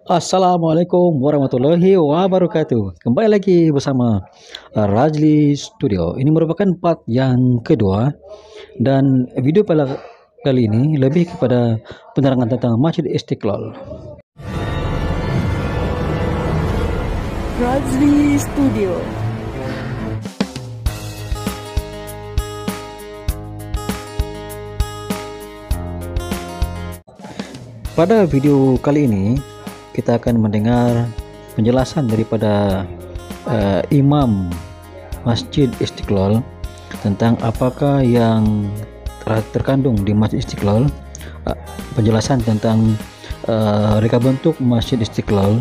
Assalamualaikum warahmatullahi wabarakatuh. Kembali lagi bersama Rajli Studio. Ini merupakan part yang kedua dan video pada kali ini lebih kepada penerangan tentang Masjid Istiqlal. Rajli Studio. Pada video kali ini kita akan mendengar penjelasan daripada Imam Masjid Istiqlal tentang apakah yang terkandung di Masjid Istiqlal, penjelasan tentang reka bentuk Masjid Istiqlal,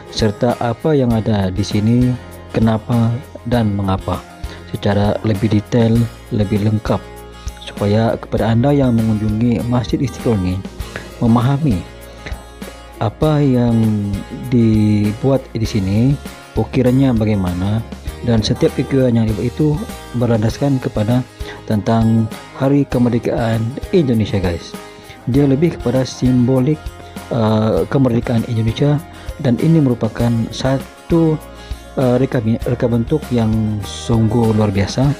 serta apa yang ada di sini, kenapa dan mengapa, secara lebih detail, lebih lengkap, supaya kepada Anda yang mengunjungi Masjid Istiqlal ini memahami apa yang dibuat di sini, ukirannya bagaimana, dan setiap ukiran yang dibuat itu berlandaskan kepada tentang Hari Kemerdekaan Indonesia, guys. Dia lebih kepada simbolik kemerdekaan Indonesia, dan ini merupakan satu reka bentuk yang sungguh luar biasa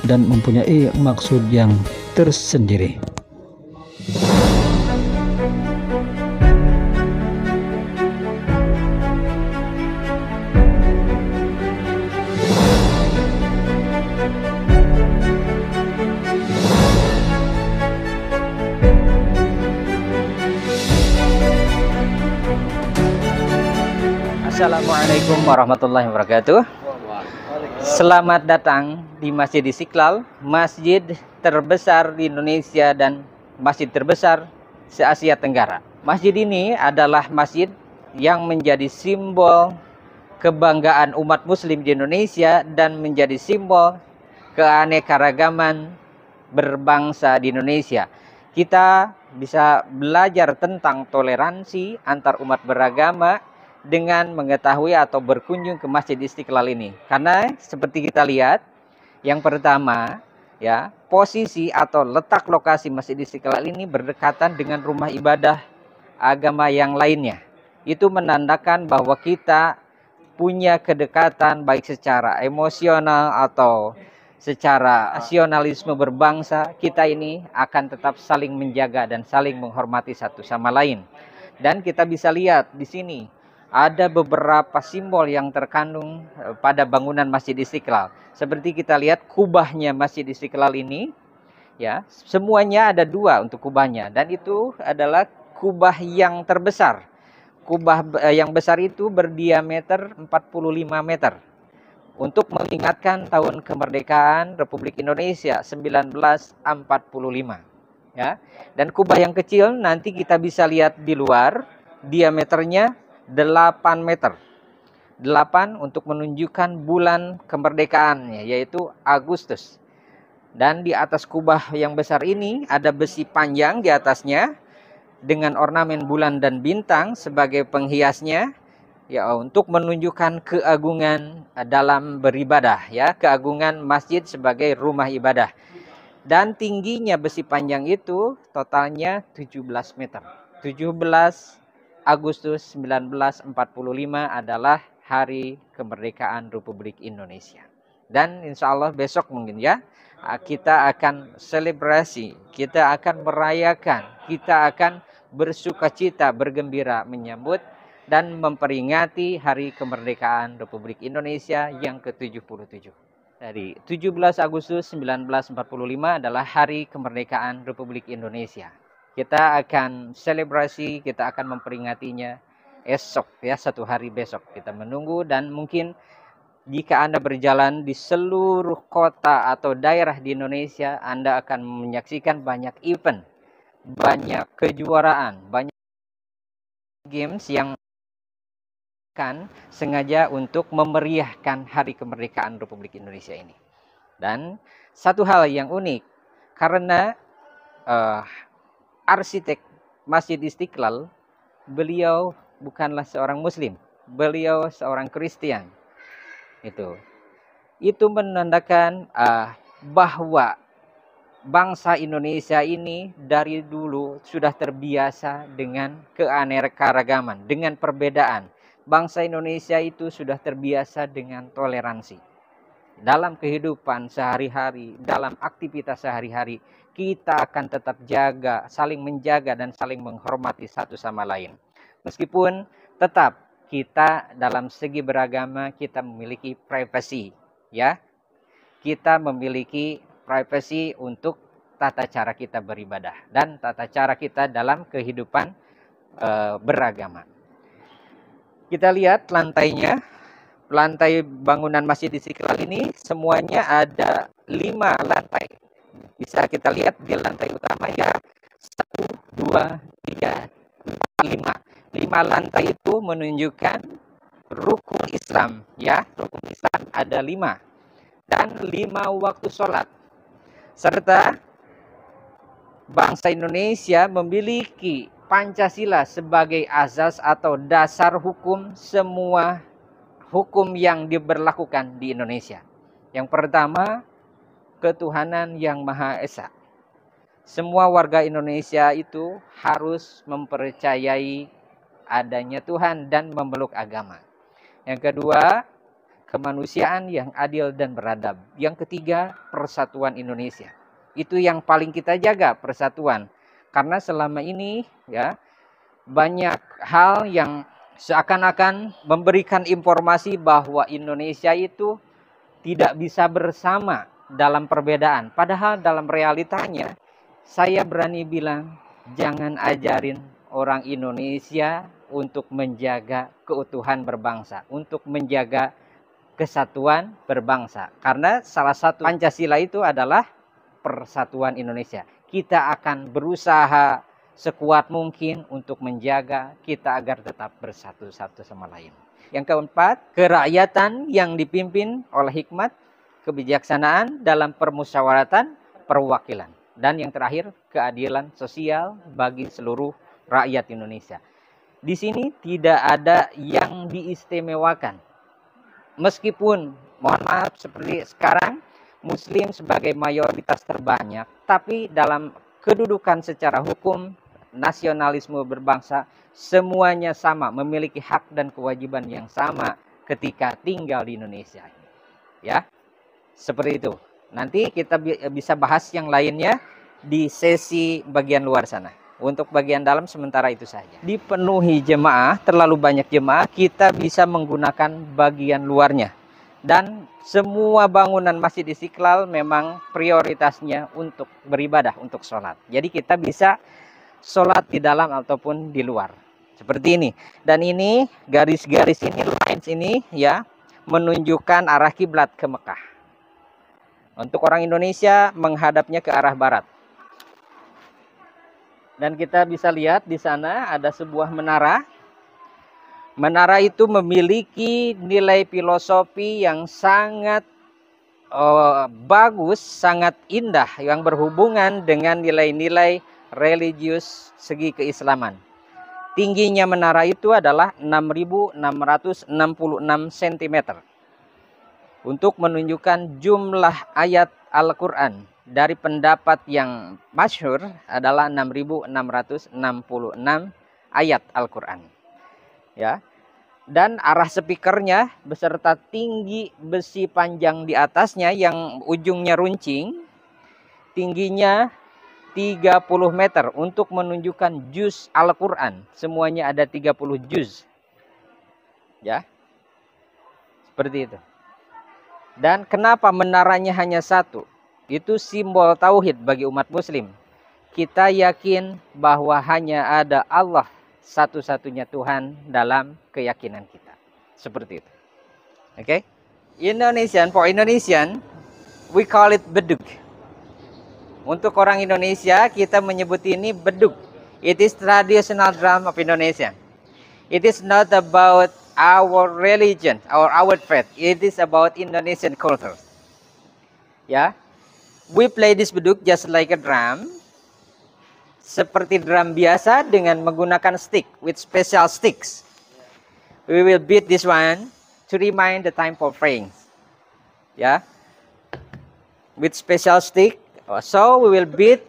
dan mempunyai maksud yang tersendiri. Assalamualaikum warahmatullahi wabarakatuh. Selamat datang di Masjid Istiqlal, masjid terbesar di Indonesia dan masjid terbesar se-Asia Tenggara. Masjid ini adalah masjid yang menjadi simbol kebanggaan umat muslim di Indonesia dan menjadi simbol keanekaragaman berbangsa di Indonesia. Kita bisa belajar tentang toleransi antar umat beragama dengan mengetahui atau berkunjung ke Masjid Istiqlal ini. Karena seperti kita lihat, yang pertama, ya, posisi atau letak lokasi Masjid Istiqlal ini berdekatan dengan rumah ibadah agama yang lainnya. Itu menandakan bahwa kita punya kedekatan baik secara emosional atau secara nasionalisme berbangsa. Kita ini akan tetap saling menjaga dan saling menghormati satu sama lain. Dan kita bisa lihat di sini ada beberapa simbol yang terkandung pada bangunan Masjid Istiqlal. Seperti kita lihat kubahnya Masjid Istiqlal ini, ya, semuanya ada dua untuk kubahnya, dan itu adalah kubah yang terbesar. Kubah yang besar itu berdiameter 45 meter untuk mengingatkan tahun kemerdekaan Republik Indonesia 1945, ya. Dan kubah yang kecil nanti kita bisa lihat di luar, diameternya 8 meter. 8 untuk menunjukkan bulan kemerdekaannya, yaitu Agustus. Dan di atas kubah yang besar ini ada besi panjang di atasnya dengan ornamen bulan dan bintang sebagai penghiasnya, ya, untuk menunjukkan keagungan dalam beribadah, ya, keagungan masjid sebagai rumah ibadah. Dan tingginya besi panjang itu totalnya 17 meter. 17 Agustus 1945 adalah Hari Kemerdekaan Republik Indonesia. Dan insya Allah besok mungkin, ya, kita akan selebrasi, kita akan merayakan, kita akan bersukacita, bergembira menyambut dan memperingati Hari Kemerdekaan Republik Indonesia yang ke-77. Dari 17 Agustus 1945 adalah Hari Kemerdekaan Republik Indonesia. Kita akan selebrasi, kita akan memperingatinya esok, ya, satu hari besok. Kita menunggu, dan mungkin jika Anda berjalan di seluruh kota atau daerah di Indonesia, Anda akan menyaksikan banyak event, banyak kejuaraan, banyak games yang akan sengaja untuk memeriahkan Hari Kemerdekaan Republik Indonesia ini. Dan satu hal yang unik, karena arsitek Masjid Istiqlal, beliau bukanlah seorang Muslim, beliau seorang Kristen. Itu menandakan bahwa bangsa Indonesia ini dari dulu sudah terbiasa dengan keanekaragaman, dengan perbedaan. Bangsa Indonesia itu sudah terbiasa dengan toleransi. Dalam kehidupan sehari-hari, dalam aktivitas sehari-hari, kita akan tetap saling menjaga dan saling menghormati satu sama lain. Meskipun tetap kita dalam segi beragama kita memiliki privasi, ya. Kita memiliki privasi untuk tata cara kita beribadah dan tata cara kita dalam kehidupan beragama. Kita lihat lantainya, lantai bangunan Masjid Istiqlal ini semuanya ada 5 lantai. Bisa kita lihat di lantai utama ya 1, 2, 3, 4, 5. 5 lantai itu menunjukkan rukun Islam, ya. Rukun Islam ada 5 dan 5 waktu sholat. Serta bangsa Indonesia memiliki Pancasila sebagai azas atau dasar hukum semua hukum yang diberlakukan di Indonesia. Yang pertama, ketuhanan yang Maha Esa. Semua warga Indonesia itu harus mempercayai adanya Tuhan dan memeluk agama. Yang kedua, kemanusiaan yang adil dan beradab. Yang ketiga, persatuan Indonesia. Itu yang paling kita jaga, persatuan. Karena selama ini ya banyak hal yang seakan-akan memberikan informasi bahwa Indonesia itu tidak bisa bersama dalam perbedaan. Padahal dalam realitanya saya berani bilang jangan ajarin orang Indonesia untuk menjaga keutuhan berbangsa, untuk menjaga kesatuan berbangsa. Karena salah satu Pancasila itu adalah persatuan Indonesia. Kita akan berusaha sekuat mungkin untuk menjaga kita agar tetap bersatu satu sama lain. Yang keempat, kerakyatan yang dipimpin oleh hikmat, kebijaksanaan dalam permusyawaratan, perwakilan. Dan yang terakhir, keadilan sosial bagi seluruh rakyat Indonesia. Di sini tidak ada yang diistimewakan. Meskipun, mohon maaf, seperti sekarang, Muslim sebagai mayoritas terbanyak, tapi dalam kedudukan secara hukum, nasionalisme berbangsa, semuanya sama, memiliki hak dan kewajiban yang sama ketika tinggal di Indonesia. Ya, seperti itu. Nanti kita bisa bahas yang lainnya di sesi bagian luar sana. Untuk bagian dalam sementara itu saja. Dipenuhi jemaah, terlalu banyak jemaah, kita bisa menggunakan bagian luarnya. Dan semua bangunan Masjid Istiqlal memang prioritasnya untuk beribadah, untuk sholat. Jadi kita bisa sholat di dalam ataupun di luar. Seperti ini. Dan ini garis-garis ini, lines ini ya, menunjukkan arah kiblat ke Mekah. Untuk orang Indonesia menghadapnya ke arah barat. Dan kita bisa lihat di sana ada sebuah menara. Menara itu memiliki nilai filosofi yang sangat bagus, sangat indah, yang berhubungan dengan nilai-nilai religius segi keislaman. Tingginya menara itu adalah 6.666 cm. Untuk menunjukkan jumlah ayat Al-Quran, dari pendapat yang masyhur adalah 6.666 ayat Al-Quran. Ya, dan arah speakernya beserta tinggi besi panjang di atasnya yang ujungnya runcing, tingginya 30 meter untuk menunjukkan juz Al-Quran. Semuanya ada 30 juz. Ya, seperti itu. Dan kenapa menaranya hanya satu? Itu simbol tauhid bagi umat muslim. Kita yakin bahwa hanya ada Allah satu-satunya Tuhan dalam keyakinan kita. Seperti itu. Oke? Indonesian, for Indonesian, we call it beduk. Untuk orang Indonesia, kita menyebut ini beduk. It is traditional drum of Indonesia. It is not about our religion or our faith. It is about Indonesian culture. Ya. We play this beduk just like a drum. Seperti drum biasa dengan menggunakan stick, with special sticks. We will beat this one to remind the time for praying. Ya, with special stick, So we will beat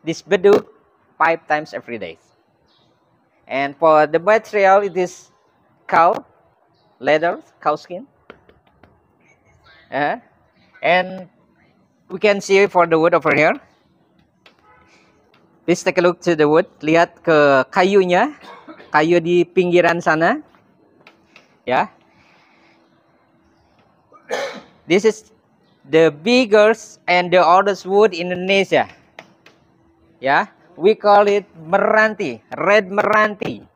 this beduk 5 times every day. And for the material, it is cow leather, cow skin. And we can see for the wood over here. Please take a look to the wood. Lihat ke kayunya, kayu di pinggiran sana. Ya. This is the biggest and the oldest wood in Indonesia. Ya, we call it meranti, red meranti.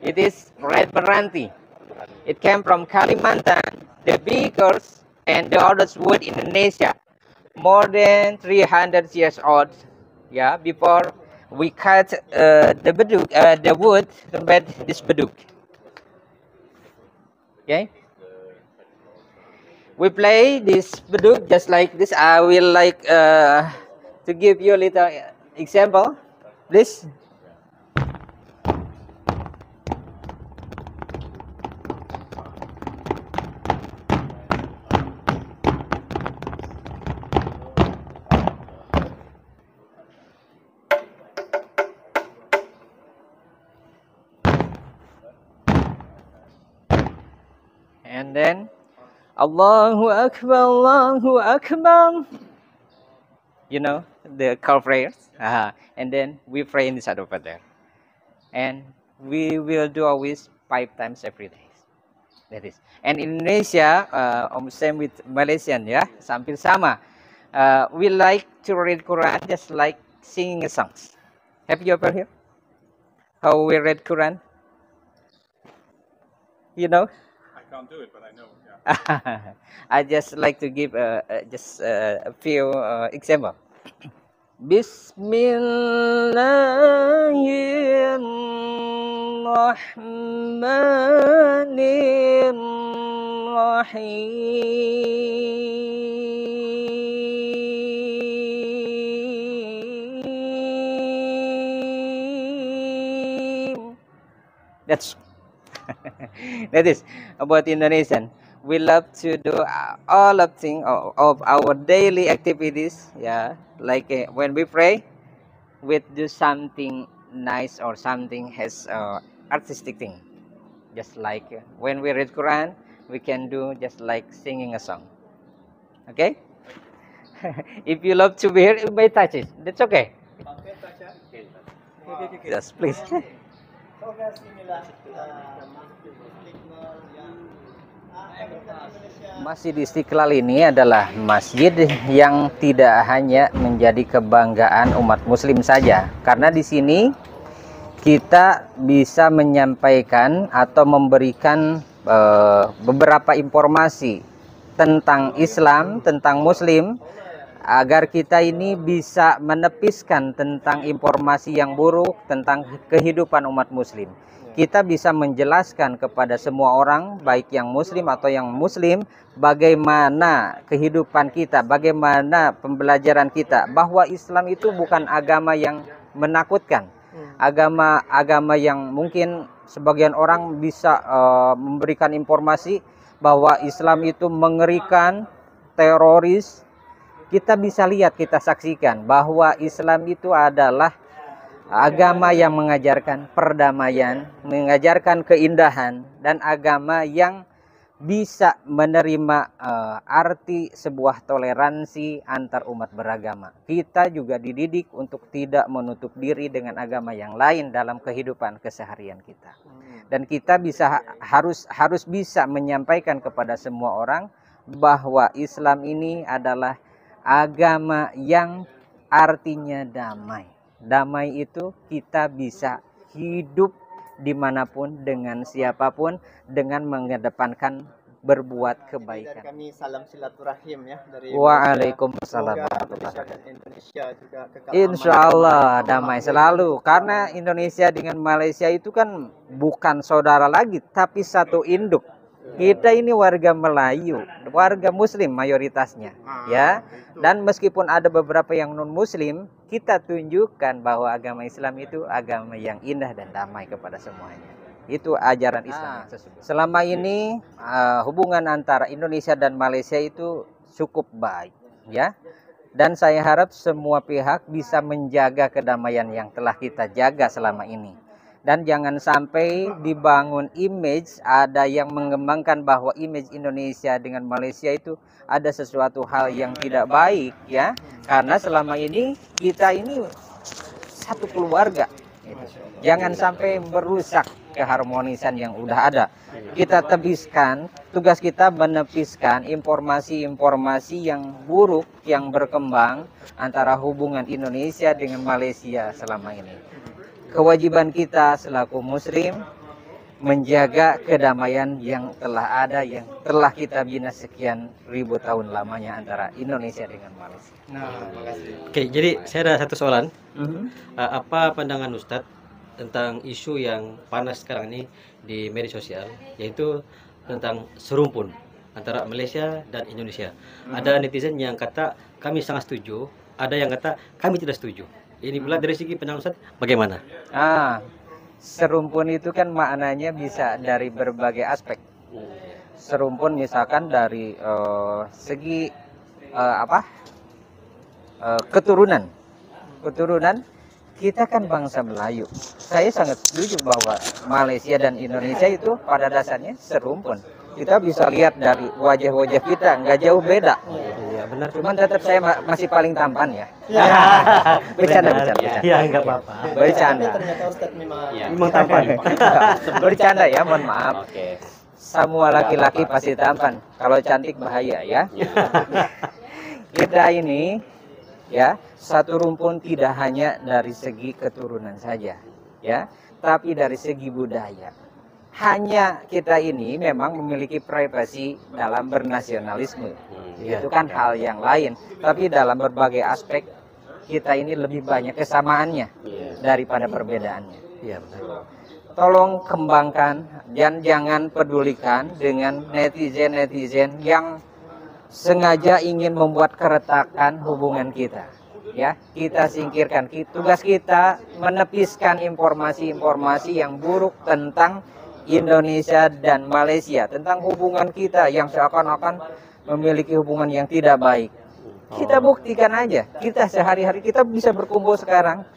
It is red meranti. It came from Kalimantan, the biggest and the oldest wood in Indonesia, more than 300 years old. Yeah, before we cut the wood to make this beduk. Okay, we play this beduk just like this. I will like to give you a little example, please. And then Allahu Akbar, Allahu Akbar. You know, the call prayers. And then we pray inside over there. And we will do always 5 times every day. That is. And in Indonesia, same with Malaysian, ya, hampir sama. We like to read Quran just like singing songs. Have you ever heard how we read Quran? You know? I can't do it, but I know. Yeah. I just like to give just a few example. Bismillahirrahmanirrahim. That's that is about Indonesian. We love to do all of things of our daily activities. Yeah, like when we pray, we do something nice or something has artistic thing. Just like when we read Quran, we can do just like singing a song. Okay. If you love to be here, you may touch it. That's okay. Yes, please. Masjid Istiqlal ini adalah masjid yang tidak hanya menjadi kebanggaan umat muslim saja, karena di sini kita bisa menyampaikan atau memberikan beberapa informasi tentang Islam, tentang muslim, agar kita ini bisa menepiskan tentang informasi yang buruk tentang kehidupan umat muslim. Kita bisa menjelaskan kepada semua orang, baik yang muslim atau yang muslim, bagaimana kehidupan kita, bagaimana pembelajaran kita, bahwa Islam itu bukan agama yang menakutkan, agama yang mungkin sebagian orang bisa memberikan informasi bahwa Islam itu mengerikan, teroris. Kita bisa lihat, kita saksikan bahwa Islam itu adalah agama yang mengajarkan perdamaian, mengajarkan keindahan, dan agama yang bisa menerima arti sebuah toleransi antar umat beragama. Kita juga dididik untuk tidak menutup diri dengan agama yang lain dalam kehidupan keseharian kita. Dan kita harus bisa menyampaikan kepada semua orang bahwa Islam ini adalah agama yang artinya damai. Damai itu kita bisa hidup dimanapun, dengan siapapun, dengan mengedepankan berbuat kebaikan. Dari kami salam silaturahim ya dari Waalaikumsalam. Indonesia juga kekal. Insya Allah damai selalu, karena Indonesia dengan Malaysia itu kan bukan saudara lagi, tapi satu induk. Kita ini warga Melayu, warga Muslim mayoritasnya, ya. Dan meskipun ada beberapa yang non Muslim, kita tunjukkan bahwa agama Islam itu agama yang indah dan damai kepada semuanya. Itu ajaran Islam yang sesungguhnya. Selama ini hubungan antara Indonesia dan Malaysia itu cukup baik, ya. Dan saya harap semua pihak bisa menjaga kedamaian yang telah kita jaga selama ini. Dan jangan sampai dibangun image, ada yang mengembangkan bahwa image Indonesia dengan Malaysia itu ada sesuatu hal yang tidak baik, ya. Karena selama ini kita ini satu keluarga. Jangan sampai merusak keharmonisan yang udah ada. Kita tebiskan, tugas kita menepiskan informasi-informasi yang buruk yang berkembang antara hubungan Indonesia dengan Malaysia selama ini. Kewajiban kita selaku muslim menjaga kedamaian yang telah ada, yang telah kita bina sekian ribu tahun lamanya antara Indonesia dengan Malaysia. Oke, jadi saya ada satu soalan. Apa pandangan Ustadz tentang isu yang panas sekarang ini di media sosial, yaitu tentang serumpun antara Malaysia dan Indonesia? Ada netizen yang kata kami sangat setuju, ada yang kata kami tidak setuju. Ini pula dari segi pandangan Ustadz bagaimana? Serumpun itu kan maknanya bisa dari berbagai aspek. Serumpun misalkan dari segi keturunan. Kita kan bangsa Melayu. Saya sangat setuju bahwa Malaysia dan Indonesia itu pada dasarnya serumpun. Kita bisa lihat dari wajah-wajah kita nggak jauh beda. Iya benar. Cuman tetap saya masih paling tampan ya. Bercanda. Ya nggak apa-apa. Bercanda. Ternyata Ustadz Memang tampan. Bercanda ya, mohon maaf. Semua laki-laki pasti tampan. Kalau cantik bahaya ya. Kita ini ya, satu rumpun tidak hanya dari segi keturunan saja, ya, tapi dari segi budaya. Hanya kita ini memang memiliki privasi dalam bernasionalisme. Itu kan hal yang lain. Tapi dalam berbagai aspek kita ini lebih banyak kesamaannya daripada perbedaannya. Iya benar. Tolong kembangkan dan jangan pedulikan dengan netizen-netizen yang sengaja ingin membuat keretakan hubungan kita. Ya, kita singkirkan. Tugas kita menepiskan informasi-informasi yang buruk tentang Indonesia dan Malaysia, tentang hubungan kita yang seakan-akan memiliki hubungan yang tidak baik. Kita buktikan aja, kita sehari-hari kita bisa berkumpul sekarang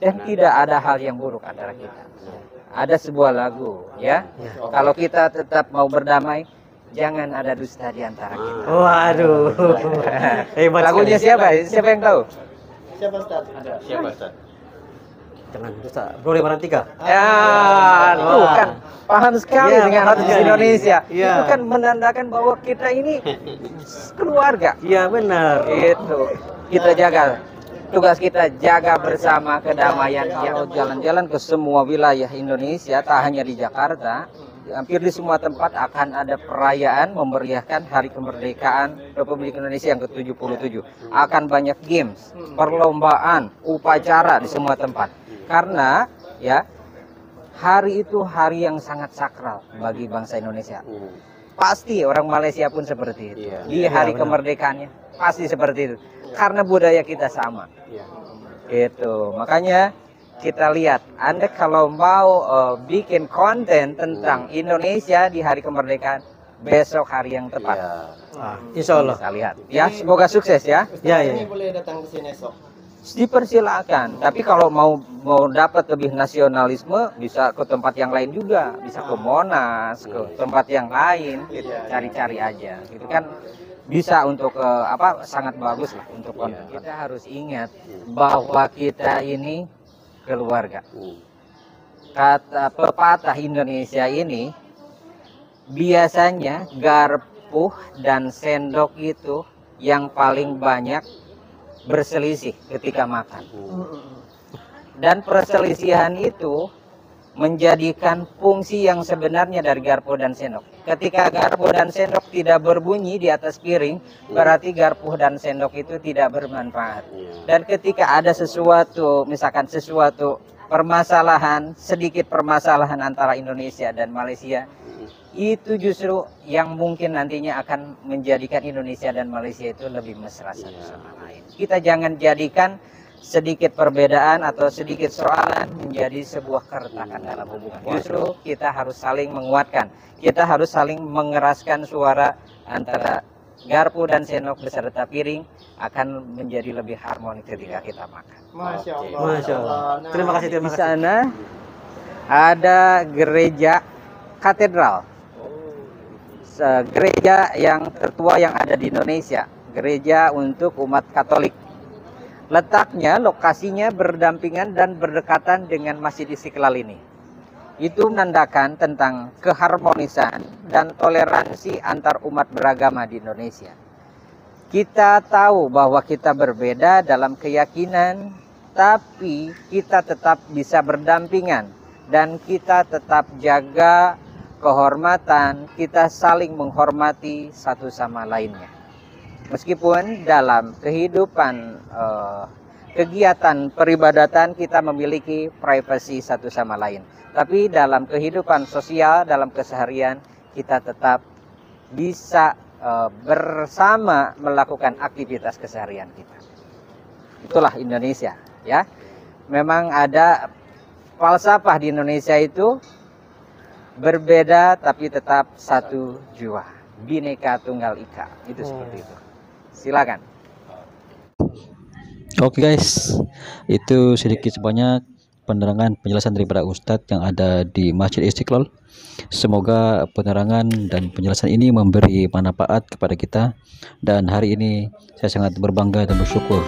dan tidak ada hal yang buruk antara kita. Ada sebuah lagu, ya. Kalau kita tetap mau berdamai, jangan ada dusta di antara kita. Waduh. Hebat. Lagunya siapa? Siapa yang tahu? Siapa Ustadz? Siapa Ustaz? Jangan dusta. Boleh Marantika. Ya, itu kan paham sekali dengan hati Indonesia. Itu kan menandakan bahwa kita ini keluarga. Iya benar. Itu kita jaga. Tugas kita jaga bersama kedamaian. Ya, jalan-jalan ke semua wilayah Indonesia, tak hanya di Jakarta. Hampir di semua tempat akan ada perayaan memeriahkan Hari Kemerdekaan Republik Indonesia yang ke-77. Akan banyak games, perlombaan, upacara di semua tempat. Karena ya, hari itu hari yang sangat sakral bagi bangsa Indonesia. Pasti orang Malaysia pun seperti itu. Di hari kemerdekaannya pasti seperti itu. Karena budaya kita sama. Itu makanya kita lihat, Anda kalau mau bikin konten tentang Indonesia di hari kemerdekaan, besok hari yang tepat. Insya Allah. Kita lihat. Ya, semoga sukses ya. Ini boleh datang ke sini esok. Dipersilakan. Tapi kalau mau dapat lebih nasionalisme, bisa ke tempat yang lain juga, bisa ke Monas, ke tempat yang lain, gitu. Cari-cari aja. Gitu kan bisa untuk sangat bagus lah untuk konten. Kita harus ingat bahwa kita ini keluarga. Kata pepatah Indonesia ini biasanya garpu dan sendok itu yang paling banyak berselisih ketika makan. Dan perselisihan itu menjadikan fungsi yang sebenarnya dari garpu dan sendok. Ketika garpu dan sendok tidak berbunyi di atas piring, berarti garpu dan sendok itu tidak bermanfaat. Dan ketika ada sesuatu, misalkan sesuatu permasalahan, sedikit permasalahan antara Indonesia dan Malaysia, itu justru yang mungkin nantinya akan menjadikan Indonesia dan Malaysia itu lebih mesra satu sama lain. Kita jangan jadikan sedikit perbedaan atau sedikit soalan menjadi sebuah keretakan dalam hubungan. Justru kita harus saling menguatkan. Kita harus saling mengeraskan suara antara garpu dan sendok beserta piring akan menjadi lebih harmonis ketika kita makan. Masya Allah. Masya Allah. Terima kasih, terima Di kasih. sana ada gereja katedral, gereja yang tertua yang ada di Indonesia, gereja untuk umat Katolik. Letaknya, lokasinya berdampingan dan berdekatan dengan Masjid Istiqlal ini. Itu menandakan tentang keharmonisan dan toleransi antar umat beragama di Indonesia. Kita tahu bahwa kita berbeda dalam keyakinan, tapi kita tetap bisa berdampingan dan kita tetap jaga kehormatan, kita saling menghormati satu sama lainnya. Meskipun dalam kehidupan kegiatan peribadatan kita memiliki privasi satu sama lain, tapi dalam kehidupan sosial, dalam keseharian kita tetap bisa bersama melakukan aktivitas keseharian kita. Itulah Indonesia, ya. Memang ada falsafah di Indonesia itu berbeda tapi tetap satu jua, Bhinneka Tunggal Ika. Itu seperti itu. Silakan. Oke guys, itu sedikit sebanyak penerangan penjelasan daripada Ustadz yang ada di Masjid Istiqlal. Semoga penerangan dan penjelasan ini memberi manfaat kepada kita, dan hari ini saya sangat berbangga dan bersyukur